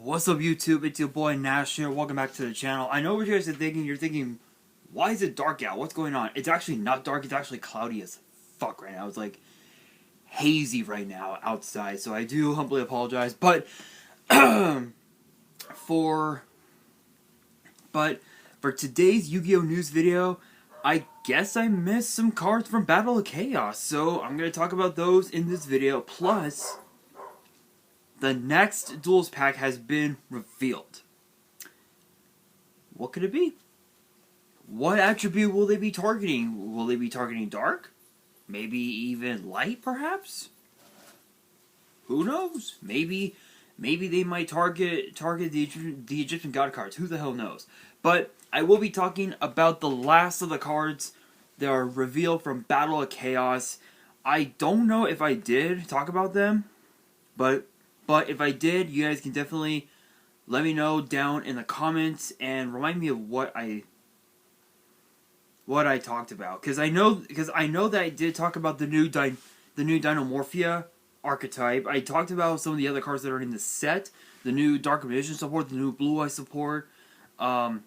What's up, YouTube? It's your boy Nash here. Welcome back to the channel. I know what you guys are thinking. You're thinking, why is it dark out? What's going on? It's actually not dark. It's actually cloudy as fuck right now. It's like hazy right now outside. So I do humbly apologize. But for today's Yu-Gi-Oh news video, I guess I missed some cards from Battle of Chaos. So I'm going to talk about those in this video. Plus, the next Duelist Pack has been revealed. What could it be? What attribute will they be targeting? Will they be targeting dark? Maybe even light, perhaps? Who knows? Maybe they might target the Egyptian god cards. Who the hell knows? But I will be talking about the last of the cards that are revealed from Battle of Chaos. I don't know if I did talk about them, but if I did, you guys can definitely let me know down in the comments and remind me of what I talked about. Because I know that I did talk about the new Dinomorphia archetype. I talked about some of the other cards that are in the set, the new Dark Magician support, the new Blue Eye support, and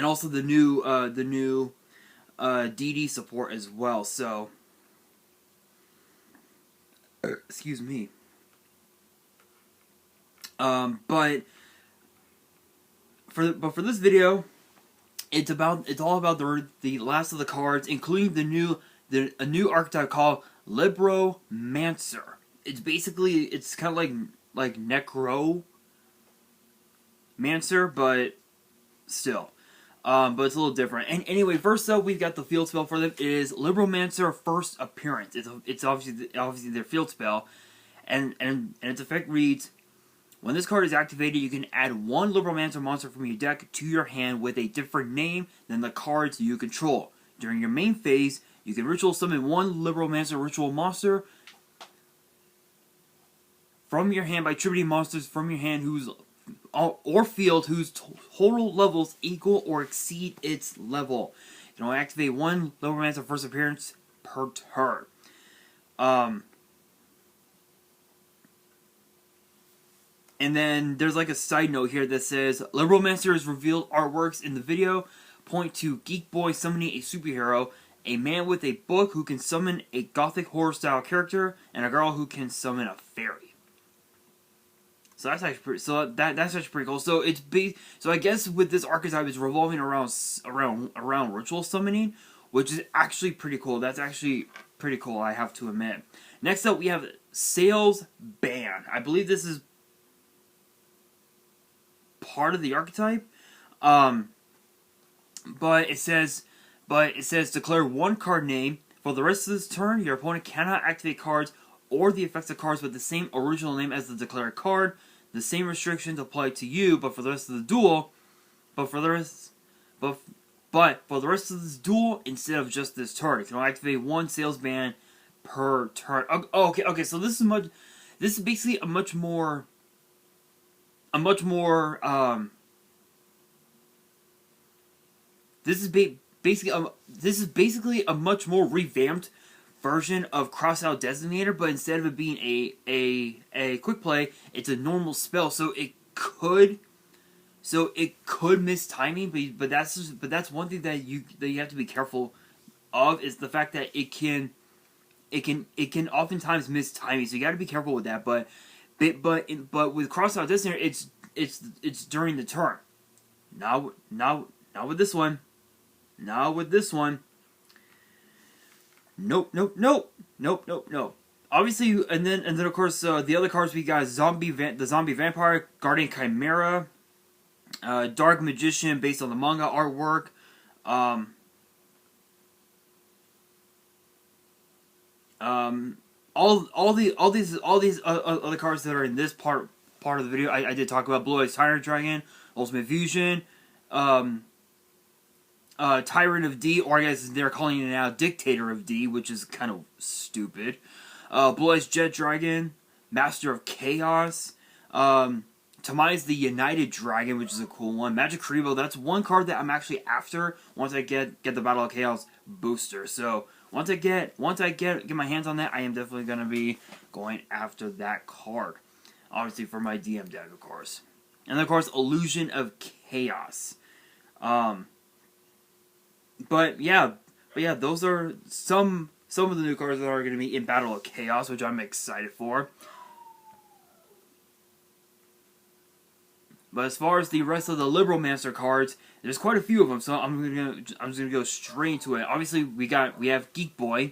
also the new DD support as well. So, excuse me. But for this video, it's all about the last of the cards, including a new archetype called libromancer. It's kind of like necromancer, but still, but it's a little different. And anyway, first up, we've got the field spell for them. It is libromancer first appearance. It's obviously their field spell, and its effect reads: when this card is activated, you can add one libromancer monster from your deck to your hand with a different name than the cards you control. During your main phase, you can ritual summon one libromancer ritual monster from your hand by tributing monsters from your hand or field whose total levels equal or exceed its level. You can only activate one libromancer first appearance per turn. And then there's like a side note here that says Libromancer's revealed artworks in the video point to geekboy summoning a superhero, a man with a book who can summon a gothic horror style character, and a girl who can summon a fairy. So that's actually pretty. That's actually pretty cool. So so I guess with this archetype, it's revolving around ritual summoning, which is actually pretty cool. That's actually pretty cool, I have to admit. Next up, we have Sales Ban. I believe this is part of the archetype, but it says declare one card name. For the rest of this turn, your opponent cannot activate cards or the effects of cards with the same original name as the declared card. The same restrictions apply to you, but for the rest of the duel, for the rest of this duel, instead of just this turn, you can only activate one sales ban per turn. Okay. So this is basically a much more. This is basically a much more revamped version of Crossout Designator, but instead of it being a quick play, it's a normal spell. So it could miss timing, but that's one thing that you have to be careful of, is the fact that it can oftentimes miss timing. So you got to be careful with that. But with Crossout Designator, it's during the turn. Not with this one. Not with this one. Nope. Obviously, and then of course the other cards we got: the Zombie Vampire, Guardian Chimera, Dark Magician based on the manga artwork. All these other cards that are in this part of the video, I did talk about. Blue Eyes Tyrant Dragon, Ultimate Fusion, Tyrant of D, or I guess they're calling it now Dictator of D, which is kind of stupid. Blue Eyes Jet Dragon, Master of Chaos, Tamai's the United Dragon, which is a cool one. Magic Karibo, that's one card that I'm actually after once I get the Battle of Chaos booster. So once I get my hands on that, I am definitely gonna be going after that card. Obviously for my DM deck, of course. And of course, Illusion of Chaos. But yeah, those are some of the new cards that are going to be in Battle of Chaos, which I'm excited for. But as far as the rest of the libromancer cards, there's quite a few of them, so I'm just gonna go straight into it. Obviously, we have Geekboy,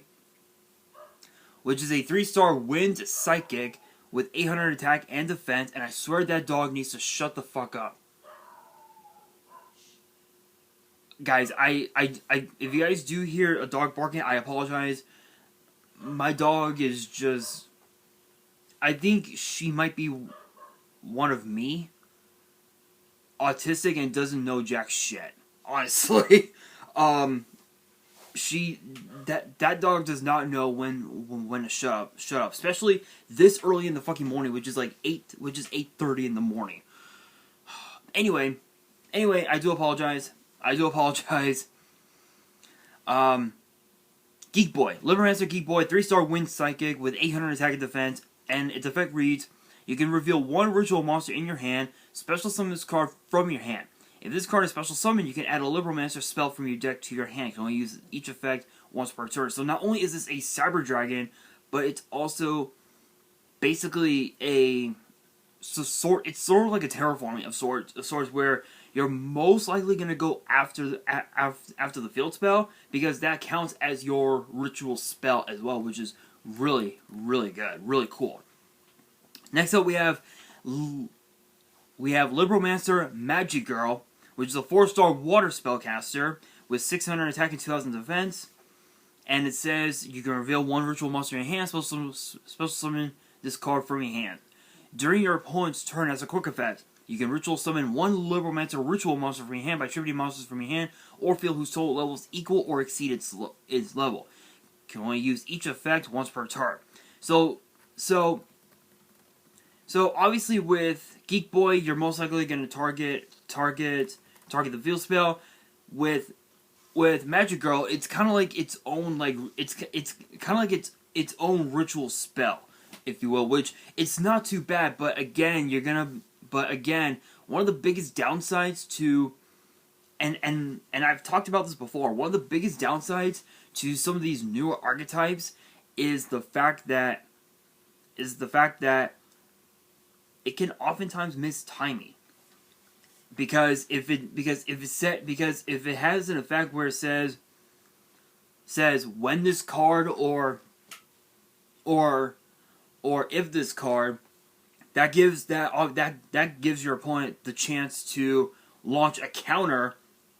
which is a 3-star wind psychic with 800 attack and defense, and I swear that dog needs to shut the fuck up. Guys, if you guys do hear a dog barking, I apologize. My dog is just... I think she might be one of me. Autistic and doesn't know jack shit. Honestly. That dog does not know when to shut up. Especially this early in the fucking morning, which is 8:30 in the morning. Anyway, I do apologize. Geekboy. Libromancer Geekboy, 3-star wind psychic with 800 attack and defense, and its effect reads, you can reveal one ritual monster in your hand, special summon this card from your hand. If this card is special summoned, you can add a libromancer spell from your deck to your hand. You can only use each effect once per turn. So not only is this a Cyber Dragon, but it's also basically it's sort of like a terraforming of sorts where you're most likely going to go after the field spell, because that counts as your ritual spell as well, which is really, really good, really cool. Next up, we have Libromancer Magic Girl, which is a 4-star water spellcaster with 600 attack and 2000 defense. And it says you can reveal one ritual monster in your hand, special summon this card from your hand. During your opponent's turn as a quick effect, you can ritual summon one Libromancer ritual monster from your hand by tributing monsters from your hand, or field whose total levels equal or exceed its level. You can only use each effect once per turn. So obviously with Geekboy, you're most likely going to target the field spell. With Magic Girl, it's kind of like its own its own ritual spell, if you will, which it's not too bad. But again, one of the biggest downsides to and I've talked about this before. One of the biggest downsides to some of these newer archetypes is the fact that it can oftentimes miss timing. Because if it has an effect where it says when this card or if this card, that gives your opponent the chance to launch a counter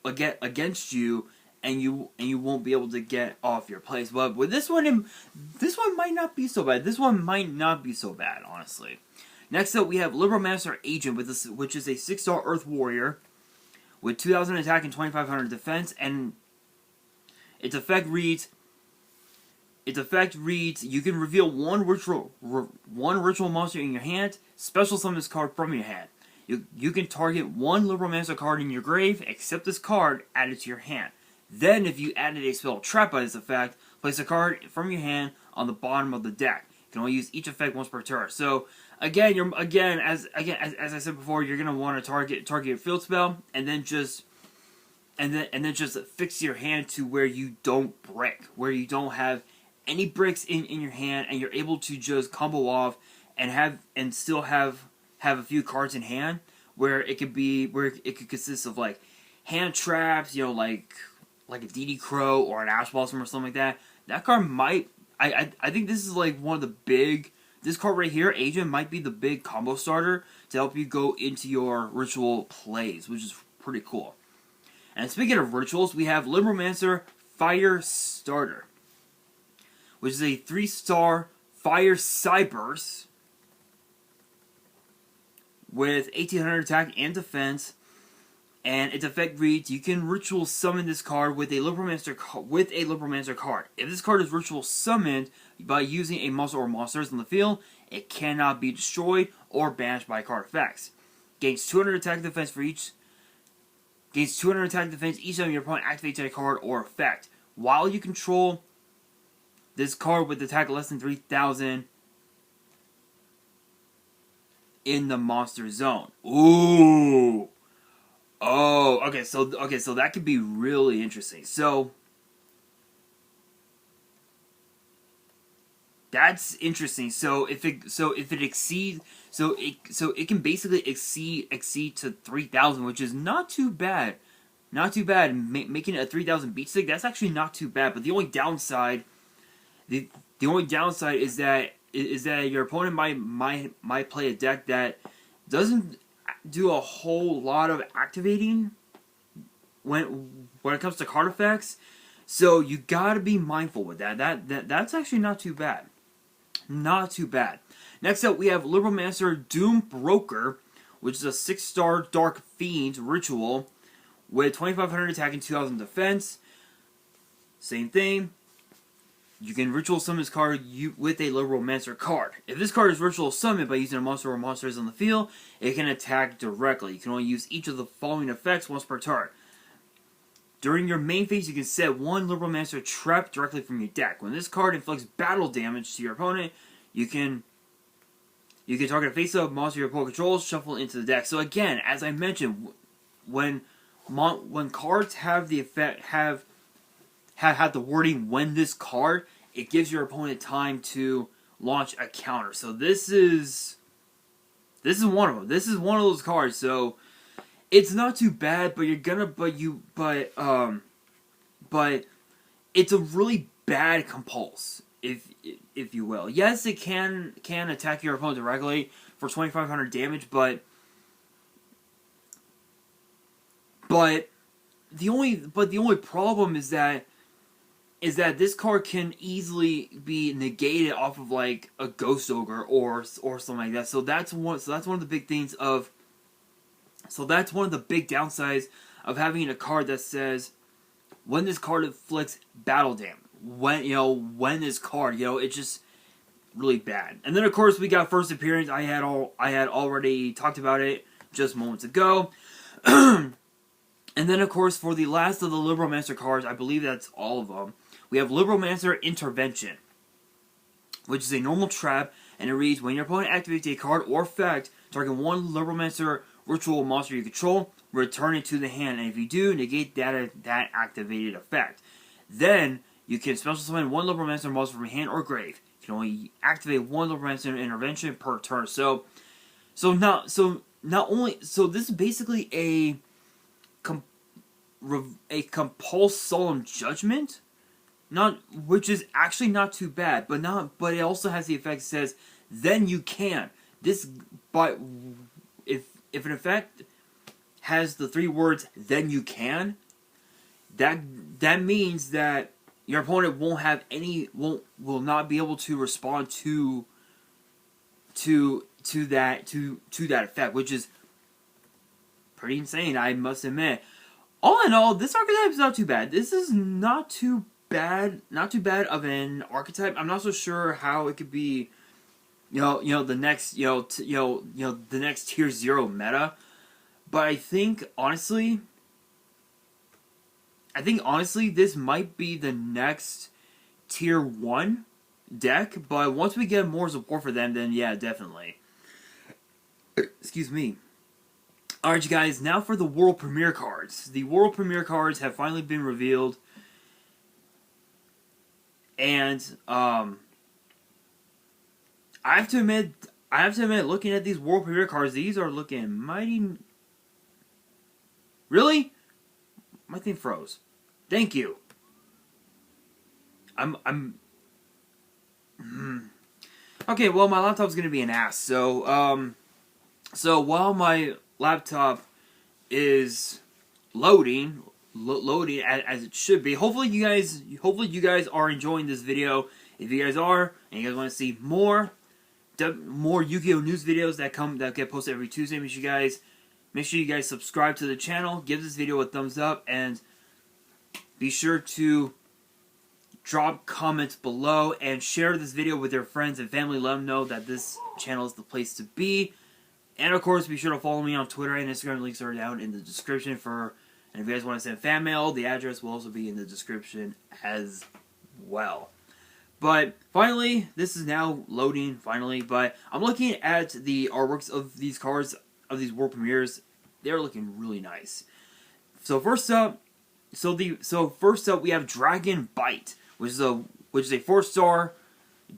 against you, and you won't be able to get off your place. But with this one might not be so bad. Honestly. Next up, we have Libromancer Agent, which is a 6-star Earth Warrior with 2,000 attack and 2,500 defense, and its effect reads, you can reveal one ritual monster in your hand, special summon this card from your hand. You can target one Libromancer card in your grave, except this card added to your hand. Then, if you added a spell trap by this effect, place a card from your hand on the bottom of the deck. You can only use each effect once per turn. So, again, as I said before, you're gonna want to target your field spell, and then just fix your hand to where you don't brick, where you don't have any bricks in your hand, and you're able to just combo off and still have a few cards in hand, where it could consist of like hand traps, like a DD Crow or an Ash Blossom or something like that. That card might, I think this is like one of the big. This card right here, Agent, might be the big combo starter to help you go into your ritual plays, which is pretty cool. And speaking of rituals, we have Libromancer Fire Starter, which is a 3-star Fire Cyburst with 1,800 attack and defense. And its effect reads, you can ritual summon this card with a Libromancer card. If this card is ritual summoned by using a monster or monsters in the field, it cannot be destroyed or banished by card effects. Gains 200 attack defense each time your opponent activates a card or effect. While you control this card with attack less than 3,000, in the monster zone. Ooh. Oh, okay, so that could be really interesting. So that's interesting. So if it exceeds, so it can basically exceed to 3,000, which is not too bad. Not too bad. Making it a 3,000 beat stick, that's actually not too bad. But the only downside, the only downside is that your opponent might play a deck that doesn't do a whole lot of activating when it comes to card effects. So you gotta be mindful with that. That's actually not too bad. Not too bad. Next up, we have Libromancer Doom Broker, which is a 6-star Dark Fiend ritual with 2,500 attack and 2,000 defense. Same thing. You can ritual summon this card with a Libromancer card. If this card is ritual summoned by using a monster or monsters on the field, it can attack directly. You can only use each of the following effects once per turn. During your main phase, you can set one Libromancer trap directly from your deck. When this card inflicts battle damage to your opponent, you can target a face-up monster your opponent controls, shuffle into the deck. So again, as I mentioned, when cards have the effect have the wording "when this card," it gives your opponent time to launch a counter. So this is one of them. This is one of those cards. So it's not too bad, but it's a really bad compulse, if you will. Yes, it can attack your opponent directly for 2,500 damage, but the only problem is that this card can easily be negated off of like a Ghost Ogre or something like that. So that's one of the big things of. So that's one of the big downsides of having a card that says when this card inflicts battle damage. When this card, it's just really bad. And then of course we got first appearance. I had already talked about it just moments ago. And then of course for the last of the Libromancer cards, I believe that's all of them. We have Libromancer Intervention, which is a normal trap, and it reads: when your opponent activates a card or effect, target one Libromancer ritual monster you control, return it to the hand, and if you do, negate that activated effect. Then you can special summon one Libromancer monster from hand or grave. You can only activate one Libromancer Intervention per turn. So this is basically a compulse solemn judgment, which is actually not too bad, but it also has the effect that says then you can. If an effect has the 3 words "then you can," that means that your opponent will not be able to respond to that effect, which is pretty insane, I must admit. All in all, this archetype is not too bad. This is not too bad of an archetype. I'm not so sure how it could be the next the next tier 0 meta, but I think honestly this might be the next tier 1 deck, but once we get more support for them, then yeah, definitely. Excuse me. Alright, you guys, now for the World Premiere cards. The World Premiere cards have finally been revealed, and I have to admit, looking at these World Premiere cards, these are looking mighty. Really? My thing froze. Thank you. Okay, well, my laptop's gonna be an ass. So while my laptop is loading as it should be, hopefully you guys are enjoying this video. If you guys are, and you guys want to see more Yu-Gi-Oh news videos that get posted every Tuesday, make sure you guys subscribe to the channel, give this video a thumbs up, and be sure to drop comments below and share this video with your friends and family. Let them know that this channel is the place to be. And of course, be sure to follow me on Twitter and Instagram. Links are down in the description and if you guys want to send fan mail, the address will also be in the description as well. But finally, this is now loading, finally. But I'm looking at the artworks of these cards, of these world premieres. They're looking really nice. So first up, we have Dragon Bite, which is a 4-star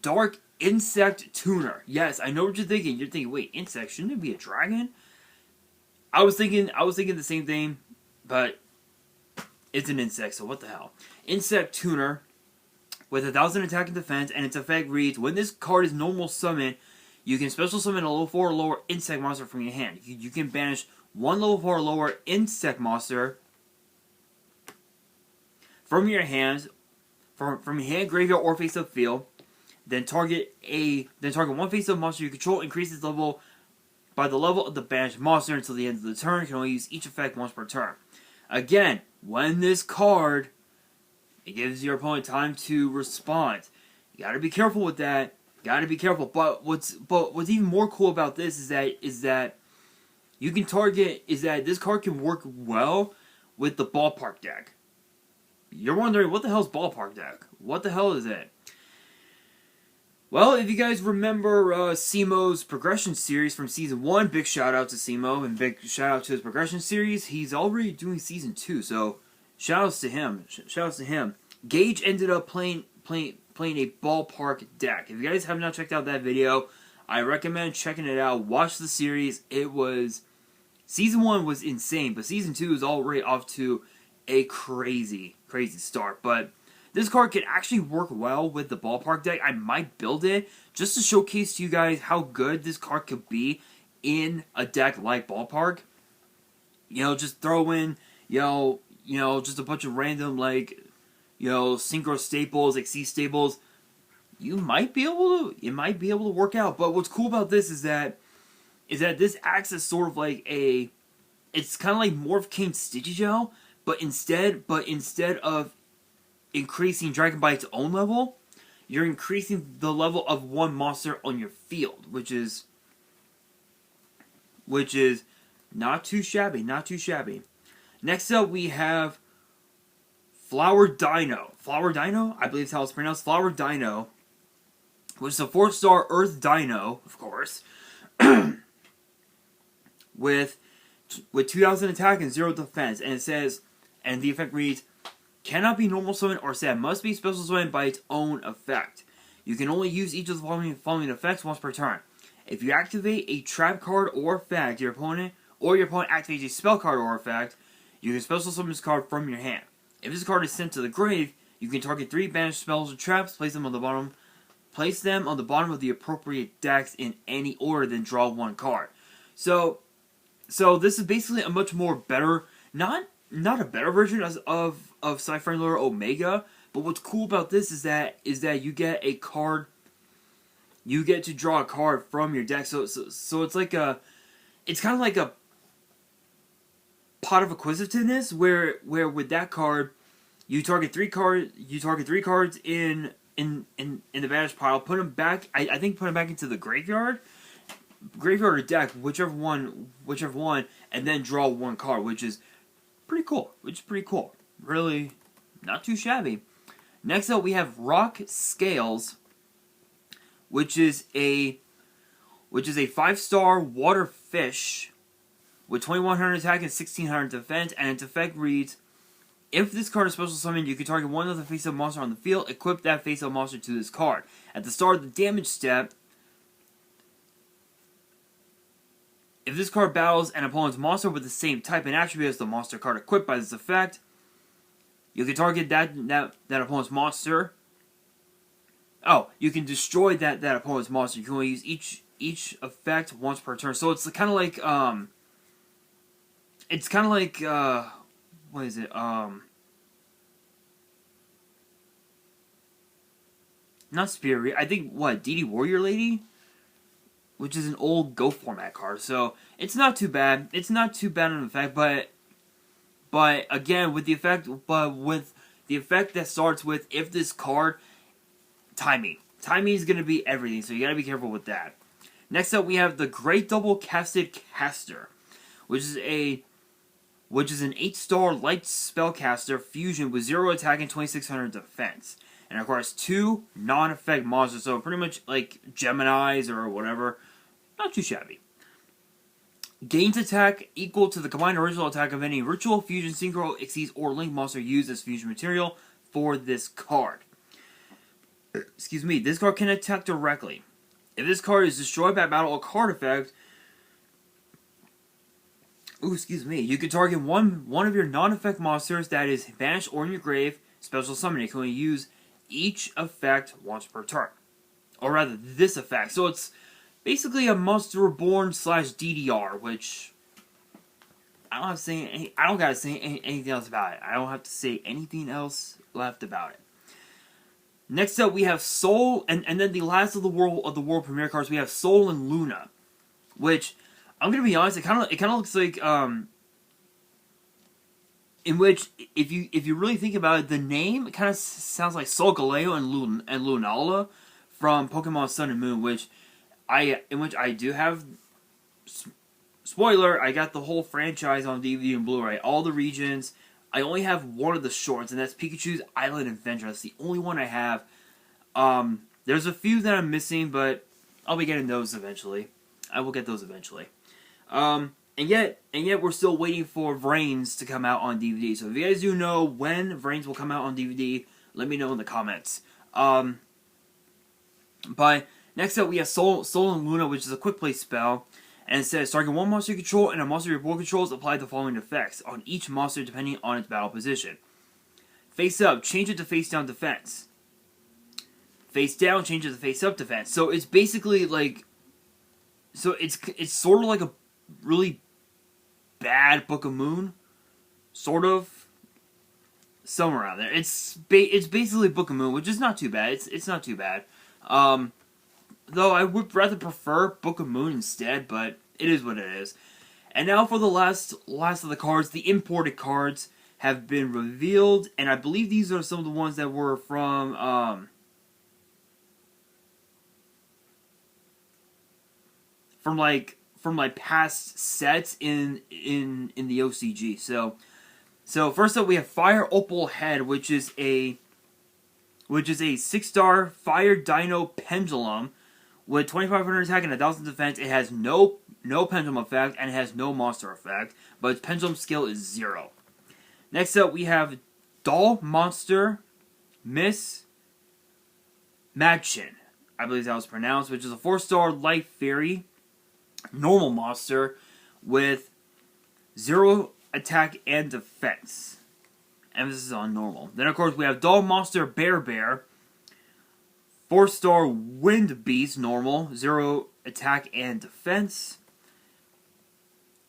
dark insect tuner. Yes, I know what you're thinking. You're thinking, wait, insect, shouldn't it be a dragon? I was thinking the same thing, but it's an insect, so what the hell? Insect tuner with 1,000 attack and defense, and its effect reads: when this card is normal summon, you can special summon a level 4 or lower insect monster from your hand. You can banish one level 4 or lower insect monster from your hand, from your hand, graveyard, or face-up field. Then target one face-up monster you control. Increase its level by the level of the banished monster until the end of the turn. You can only use each effect once per turn. Again, when this card, it gives your opponent time to respond. You gotta be careful with that. Gotta be careful. But what's even more cool about this is that you can target, is that this card can work well with the ballpark deck. You're wondering, what the hell is ballpark deck? What the hell is it? Well, if you guys remember Simo's progression series from Season 1, big shout out to Simo, and big shout out to his progression series. He's already doing Season 2, so shout outs to him. Gage ended up playing a ballpark deck. If you guys have not checked out that video, I recommend checking it out. Watch the series. Season 1 was insane, but Season 2 is already off to a crazy start. But this card can actually work well with the ballpark deck. I might build it just to showcase to you guys how good this card could be in a deck like ballpark. Just throw in, just a bunch of random, synchro staples, Xyz staples. It might be able to work out. But what's cool about this is that this acts as sort of like it's kind of like Morph King Stitchy Gel, but instead of increasing Dragon Bite's own level, you're increasing the level of one monster on your field, which is not too shabby, Next up, we have Flower Dino. Flower Dino, I believe is how it's pronounced. Flower Dino, which is a 4-star Earth Dino, of course, with 2,000 attack and 0 defense, and it says, and the effect reads: cannot be normal summon or set, must be special summon by its own effect. You can only use each of the following effects once per turn. If you activate a trap card or effect, your opponent activates a spell card or effect, you can special summon this card from your hand. If this card is sent to the grave, you can target 3 banished spells or traps, place them on the bottom of the appropriate decks in any order, then draw 1 card. So this is basically a much more better, not a better version of Sci-Fi Lure Omega, but what's cool about this is that you get a card, you get to draw a card from your deck. So it's like it's kind of like a Pot of Acquisitiveness, where with that card, you target 3 cards in the banished pile, put them back. I think put them back into the graveyard or deck, whichever one, and then draw 1 card, which is pretty cool. Really not too shabby. Next up, we have Rock Scales, which is a 5-star water fish with 2,100 attack and 1,600 defense, and its effect reads: if this card is special summoned, you can target one other face-up monster on the field, equip that face-up monster to this card. At the start of the damage step, if this card battles an opponent's monster with the same type and attribute as the monster card equipped by this effect, you can target that opponent's monster. Oh, you can destroy that opponent's monster. You can only use each effect once per turn. So it's kind of like what is it? Not Spirit. I think DD Warrior Lady, which is an old Go format card. So it's not too bad. It's not too bad in effect, but again with the effect that starts with, if this card, timing is going to be everything. So you got to be careful with that. Next up, we have the Great Double Casted Caster, which is an 8-star light spellcaster fusion with 0 attack and 2,600 defense. and of course 2 non-effect monsters, so pretty much like Geminis or whatever. Not too shabby. Gains attack equal to the combined original attack of any Ritual, Fusion, Synchro, Xyz, or Link monster used as fusion material for this card. Excuse me, this card can attack directly. If this card is destroyed by battle or card effect, you can target one of your non-effect monsters that is banished or in your grave, special summon. It can only use each effect once per turn. Or rather, this effect. So it's basically a Monster Reborn / DDR, which I don't have to say. I don't gotta say anything else about it. I don't have to say anything else left about it. Next up, we have Soul, and then the last of the world premiere cards. We have Soul and Luna, which I'm gonna be honest. It kind of looks like in which if you really think about it, the name kind of sounds like Solgaleo and Lunala from Pokemon Sun and Moon, which I do have. Spoiler: I got the whole franchise on DVD and Blu-ray, all the regions. I only have one of the shorts, and that's Pikachu's Island Adventure. That's the only one I have. There's a few that I'm missing, but I'll be getting those eventually. I will get those eventually. And yet we're still waiting for Vrains to come out on DVD. So if you guys do know when Vrains will come out on DVD, let me know in the comments. But next up, we have Soul and Luna, which is a quick play spell. And it says, target one monster you control and a monster your board controls, apply the following effects on each monster depending on its battle position. Face up, change it to face down defense. Face down, change it to face up defense. So it's basically like, so it's sort of like a really bad Book of Moon, sort of, somewhere around there. It's basically Book of Moon, which is not too bad. It's not too bad. Though I would rather prefer Book of Moon instead, but it is what it is. And now for the last of the cards, the imported cards have been revealed, and I believe these are some of the ones that were from past sets in the OCG. So first up we have Fire Opal Head, which is a 6-star Fire Dino Pendulum with 2,500 attack and 1,000 defense. It has no pendulum effect and it has no monster effect, but its pendulum skill is 0. Next up we have Doll Monster Miss Madchin, I believe that was pronounced, which is a 4-star Light Fairy normal monster with 0 attack and defense. Emphasis on normal. Then of course we have Doll Monster Bear, 4-star Wind Beast normal, 0 attack and defense.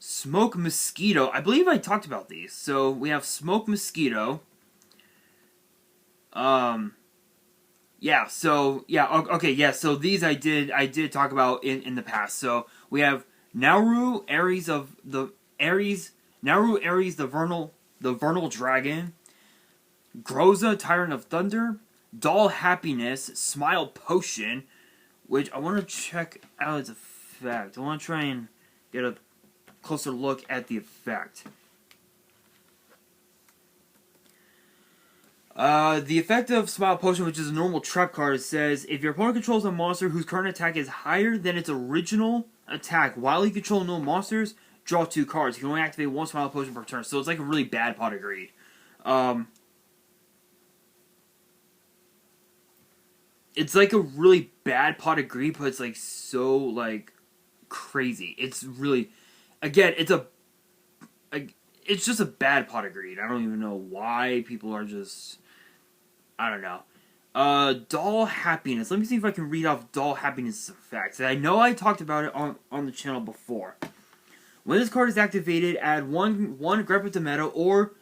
Smoke Mosquito. I believe I talked about these. So we have Smoke Mosquito. So these I did talk about in the past. So we have Nauru, Aries, the Vernal Dragon, Groza, Tyrant of Thunder, Doll Happiness, Smile Potion, which I want to check out its effect. I want to try and get a closer look at the effect. The effect of Smile Potion, which is a normal trap card, says, if your opponent controls a monster whose current attack is higher than its original attack while you control no monsters, draw 2 cards. You can only activate 1 Smile Potion per turn. So it's like a really bad Pot of Greed. It's like a really bad Pot of Greed, but it's like so like crazy. It's really, again, it's just a bad Pot of Greed. I don't even know why people are just, I don't know. Doll Happiness. Let me see if I can read off Doll Happiness' effects. I know I talked about it on the channel before. When this card is activated, add one Grappa to meta or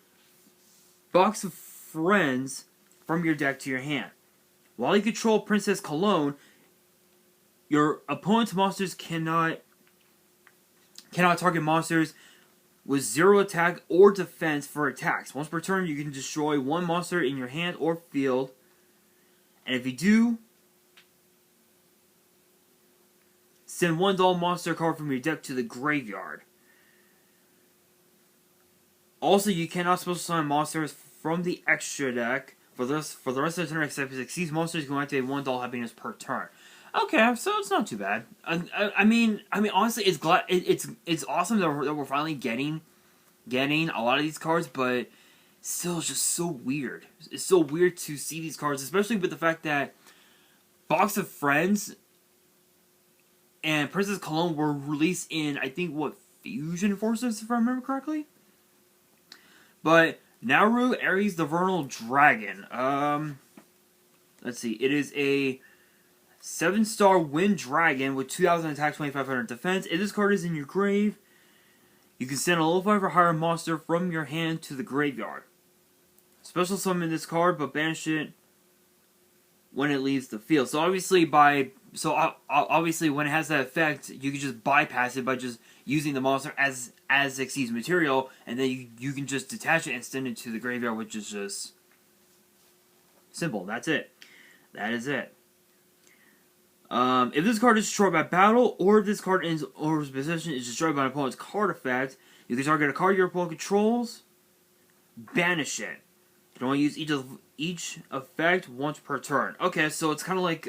Box of Friends from your deck to your hand. While you control Princess Cologne, your opponent's monsters cannot target monsters with 0 attack or defense for attacks. Once per turn, you can destroy 1 monster in your hand or field. And if you do, send 1 Doll monster card from your deck to the graveyard. Also, you cannot special summon monsters from the extra deck For the rest of the turn, except if it succeeds monsters, you can activate one doll happiness per turn. Okay, so it's not too bad. I mean, honestly, it's awesome that we're finally getting a lot of these cards, but still, it's just so weird. It's so weird to see these cards, especially with the fact that Box of Friends and Princess Cologne were released in, I think, what, Fusion Forces, if I remember correctly? But Nauru, Aries, the Vernal Dragon. Let's see. It is a 7-star Wind Dragon with 2,000 attack, 2,500 defense. If this card is in your grave, you can send a level 5 or higher monster from your hand to the graveyard. Special summon this card, but banish it when it leaves the field. So obviously obviously when it has that effect, you can just bypass it by just using the monster as Xyz material, and then you can just detach it and send it to the graveyard, which is just simple. That's it. That is it. If this card is destroyed by battle, or if this card ends or its possession is destroyed by an opponent's card effect, you can target a card your opponent controls, banish it. You can only use each effect once per turn. Okay, so it's kind of like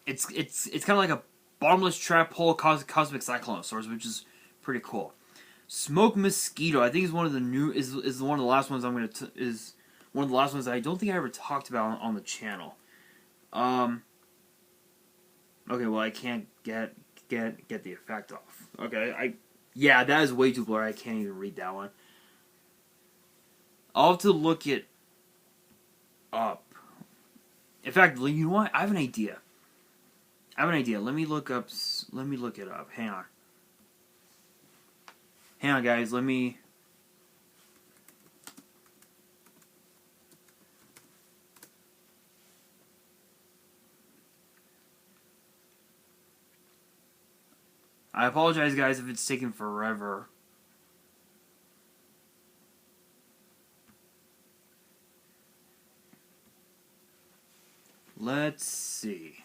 it's kind of like a bottomless trap hole cosmic cyclone source, which is pretty cool. Smoke Mosquito, I think is one of the new is one of the last ones is one of the last ones that I don't think I ever talked about on the channel. Okay, well I can't get the effect off. Okay, yeah, that is way too blurry. I can't even read that one. I'll have to look it up. In fact, you know what? I have an idea. Let me look it up. Hang on, guys. I apologize, guys, if it's taking forever. Let's see.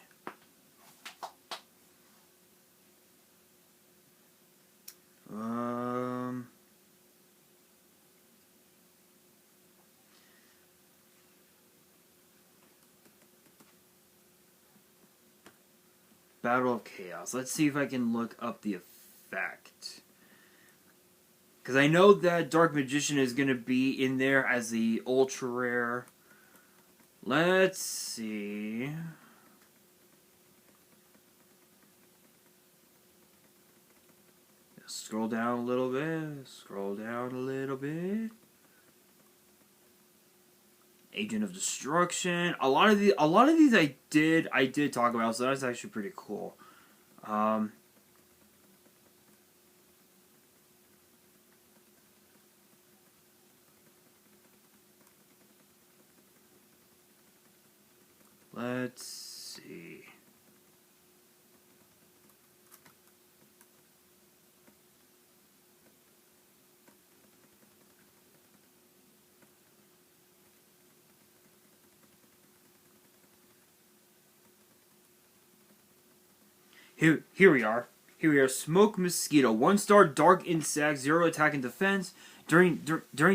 Battle of Chaos. Let's see if I can look up the effect. Because I know that Dark Magician is going to be in there as the ultra rare. Let's see. Scroll down a little bit. Scroll down a little bit. Agent of Destruction. A lot of these I did talk about, so that's actually pretty cool. Let's see. Here we are. Smoke Mosquito. 1-star Dark Insect, 0 attack and defense. During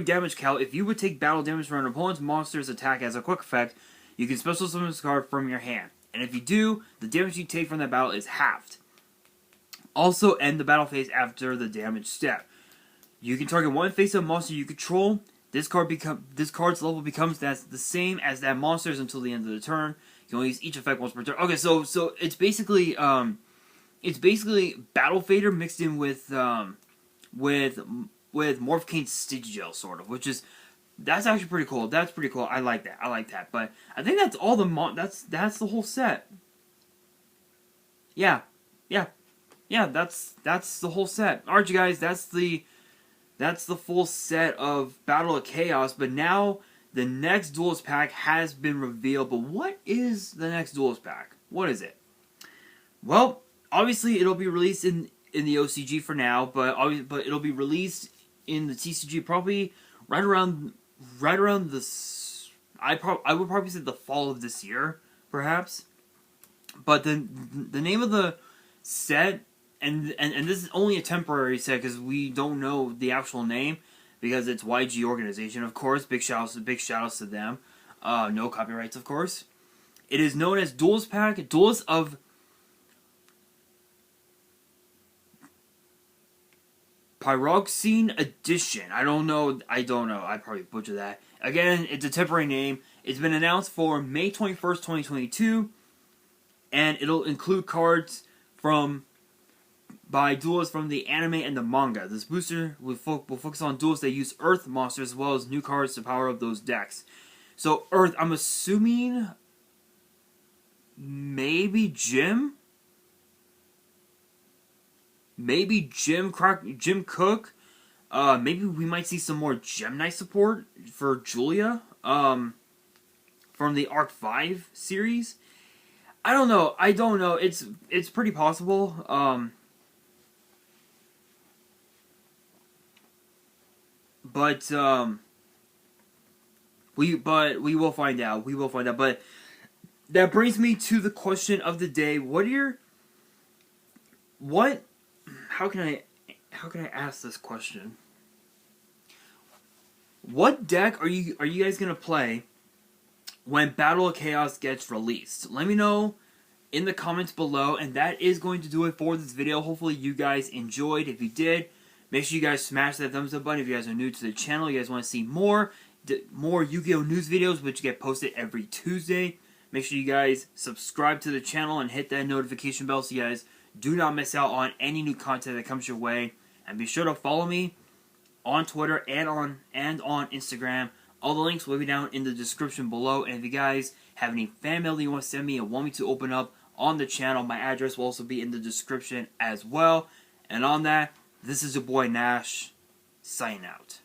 damage count, if you would take battle damage from an opponent's monster's attack as a quick effect, you can special summon this card from your hand. And if you do, the damage you take from that battle is halved. Also, end the battle phase after the damage step. You can target one face-up monster you control. This card's level becomes the same as that monster's until the end of the turn. You can only use each effect once per turn. Okay, so it's basically Battle Fader mixed in with Morphcane Stitch sort of, that's actually pretty cool. That's pretty cool. I like that. But I think that's all that's the whole set. Yeah, that's the whole set. Alright, you guys, that's the full set of Battle of Chaos. But now the next Duelist Pack has been revealed. But what is the next Duelist Pack? What is it? Well, obviously it'll be released in the OCG for now, but it'll be released in the TCG probably right around the I would probably say the fall of this year, perhaps. But the name of the set, and this is only a temporary set because we don't know the actual name. because it's YG organization, of course. Big shout outs to them. No copyrights, of course. It is known as Duelist Pack, Duelist of Pyroxene Edition. I don't know. I probably butchered that. Again, it's a temporary name. It's been announced for May 21st, 2022. And it'll include cards by duelists from the anime and the manga. This booster will focus on duelists that use Earth monsters as well as new cards to power up those decks. So Earth, I'm assuming maybe Jim? Maybe Jim Cook. Maybe we might see some more Gemini support for Julia from the Arc 5 series. I don't know. It's pretty possible. But we will find out. We will find out. But that brings me to the question of the day. How can I ask this question? What deck are you guys gonna play when Battle of Chaos gets released? Let me know in the comments below, and that is going to do it for this video. Hopefully you guys enjoyed. If you did, make sure you guys smash that thumbs up button. If you guys are new to the channel, you guys want to see more Yu-Gi-Oh news videos, which get posted every Tuesday. Make sure you guys subscribe to the channel and hit that notification bell so you guys do not miss out on any new content that comes your way. And be sure to follow me on Twitter and on Instagram. All the links will be down in the description below. And if you guys have any fan mail that you want to send me and want me to open up on the channel, my address will also be in the description as well. And on that, this is your boy Nash, signing out.